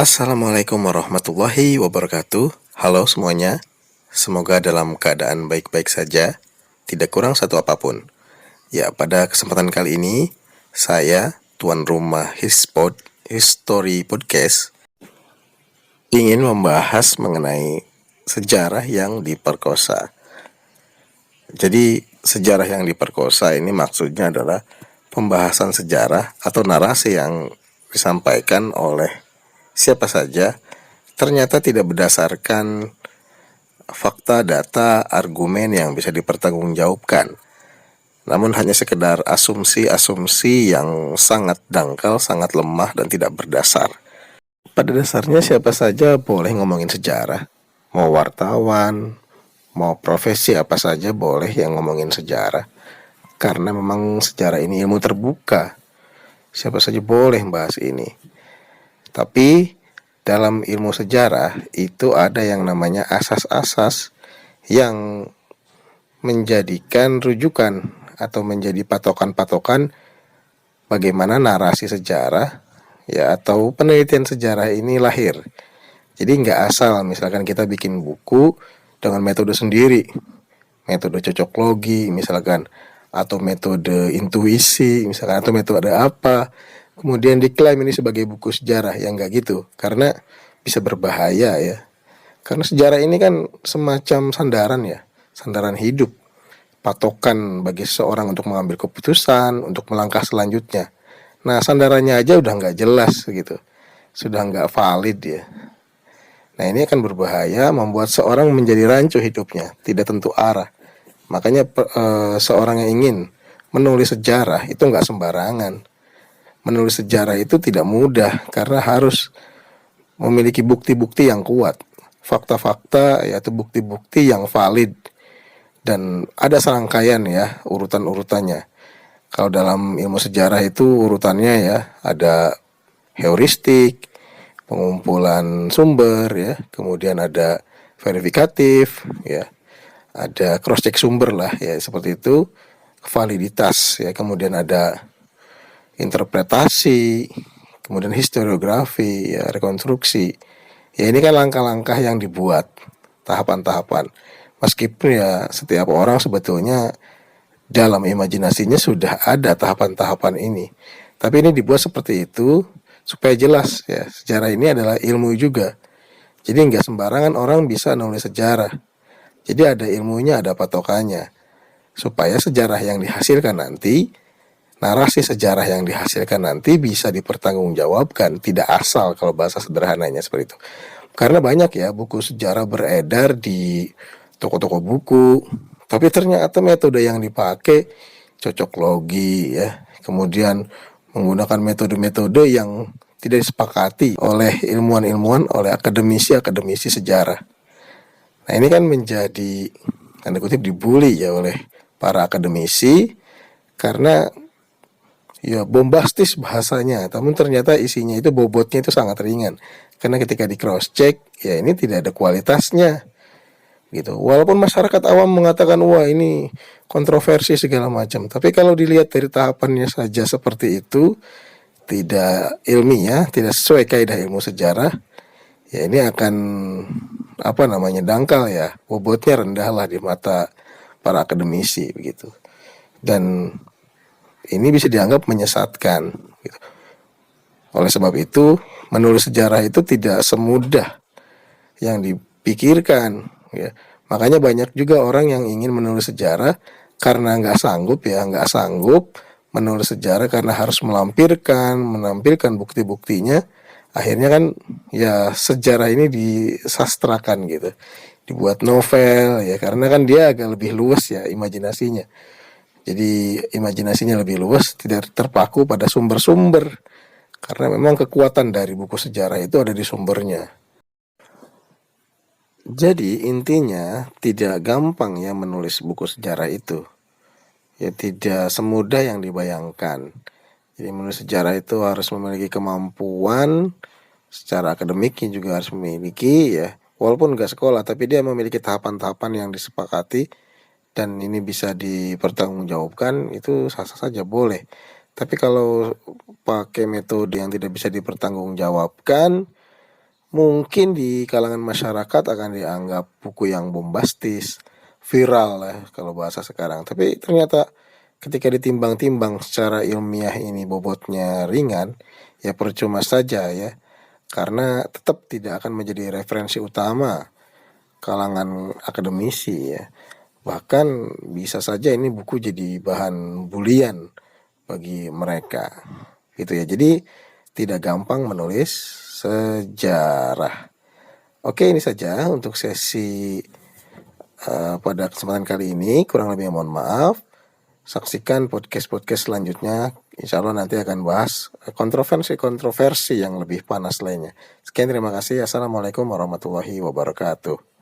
Assalamualaikum warahmatullahi wabarakatuh. Halo semuanya, semoga dalam keadaan baik-baik saja, tidak kurang satu apapun. Ya, pada kesempatan kali ini, saya, tuan rumah History Podcast, ingin membahas mengenai sejarah yang diperkosa. Jadi, sejarah yang diperkosa ini maksudnya adalah pembahasan sejarah atau narasi yang disampaikan oleh siapa saja ternyata tidak berdasarkan fakta, data, argumen yang bisa dipertanggungjawabkan, namun hanya sekedar asumsi-asumsi yang sangat dangkal, sangat lemah dan tidak berdasar. Pada dasarnya siapa saja boleh ngomongin sejarah, mau wartawan, mau profesi apa saja boleh yang ngomongin sejarah, karena memang sejarah ini ilmu terbuka, siapa saja boleh bahas ini. Tapi dalam ilmu sejarah itu ada yang namanya asas-asas yang menjadikan rujukan atau menjadi patokan-patokan bagaimana narasi sejarah ya atau penelitian sejarah ini lahir. Jadi nggak asal misalkan kita bikin buku dengan metode sendiri, metode cocok logi misalkan, atau metode intuisi misalkan, atau metode apa, kemudian diklaim ini sebagai buku sejarah. Yang nggak gitu, karena bisa berbahaya ya. Karena sejarah ini kan semacam sandaran ya, sandaran hidup, patokan bagi seseorang untuk mengambil keputusan, untuk melangkah selanjutnya. Nah, sandarannya aja udah nggak jelas gitu, sudah nggak valid ya. Nah, ini akan berbahaya, membuat seorang menjadi rancu hidupnya, tidak tentu arah. Makanya seorang yang ingin menulis sejarah itu nggak sembarangan. Menulis sejarah itu tidak mudah karena harus memiliki bukti-bukti yang kuat, fakta-fakta yaitu bukti-bukti yang valid, dan ada serangkaian ya urutan-urutannya. Kalau dalam ilmu sejarah itu urutannya ya ada heuristik, pengumpulan sumber ya, kemudian ada verifikatif ya, ada cross check sumber lah ya seperti itu, validitas ya, kemudian ada interpretasi, kemudian historiografi ya, rekonstruksi. Ya ini kan langkah-langkah yang dibuat, tahapan-tahapan. Meskipun ya setiap orang sebetulnya dalam imajinasinya sudah ada tahapan-tahapan ini, tapi ini dibuat seperti itu supaya jelas ya, sejarah ini adalah ilmu juga. Jadi nggak sembarangan orang bisa nulis sejarah. Jadi ada ilmunya, ada patokannya, supaya sejarah yang dihasilkan nanti, narasi sejarah yang dihasilkan nanti bisa dipertanggungjawabkan, tidak asal kalau bahasa sederhananya seperti itu. Karena banyak ya buku sejarah beredar di toko-toko buku, tapi ternyata metode yang dipakai cocok logi ya, kemudian menggunakan metode-metode yang tidak disepakati oleh ilmuwan-ilmuwan, oleh akademisi-akademisi sejarah. Nah ini kan menjadi tanda kutip dibully ya oleh para akademisi karena ya bombastis bahasanya, namun ternyata isinya itu bobotnya itu sangat ringan. Karena ketika di cross check ya ini tidak ada kualitasnya gitu. Walaupun masyarakat awam mengatakan wah ini kontroversi segala macam, tapi kalau dilihat dari tahapannya saja seperti itu, tidak ilmiah, tidak sesuai kaidah ilmu sejarah, ya ini akan dangkal ya, bobotnya rendah lah di mata para akademisi begitu. Dan ini bisa dianggap menyesatkan gitu. Oleh sebab itu, menulis sejarah itu tidak semudah yang dipikirkan ya. Makanya banyak juga orang yang ingin menulis sejarah karena nggak sanggup menulis sejarah karena harus menampilkan bukti-buktinya. Akhirnya kan ya sejarah ini disastrakan gitu, dibuat novel ya, karena kan dia agak lebih luas ya imajinasinya. Jadi imajinasinya lebih luas, tidak terpaku pada sumber-sumber, karena memang kekuatan dari buku sejarah itu ada di sumbernya. Jadi intinya tidak gampang ya menulis buku sejarah itu. Ya tidak semudah yang dibayangkan. Jadi menulis sejarah itu harus memiliki kemampuan secara akademiknya, juga harus memiliki ya. Walaupun nggak sekolah, tapi dia memiliki tahapan-tahapan yang disepakati dan ini bisa dipertanggungjawabkan, itu sah-sah saja boleh. Tapi kalau pakai metode yang tidak bisa dipertanggungjawabkan, mungkin di kalangan masyarakat akan dianggap buku yang bombastis, viral lah kalau bahasa sekarang. Tapi ternyata ketika ditimbang-timbang secara ilmiah ini bobotnya ringan, ya percuma saja ya. Karena tetap tidak akan menjadi referensi utama kalangan akademisi ya. Bahkan bisa saja ini buku jadi bahan bulian bagi mereka. Gitu ya. Jadi tidak gampang menulis sejarah. Oke, ini saja untuk sesi pada kesempatan kali ini. Kurang lebih mohon maaf. Saksikan podcast-podcast selanjutnya. Insya Allah nanti akan bahas kontroversi-kontroversi yang lebih panas lainnya. Sekian, terima kasih. Assalamualaikum warahmatullahi wabarakatuh.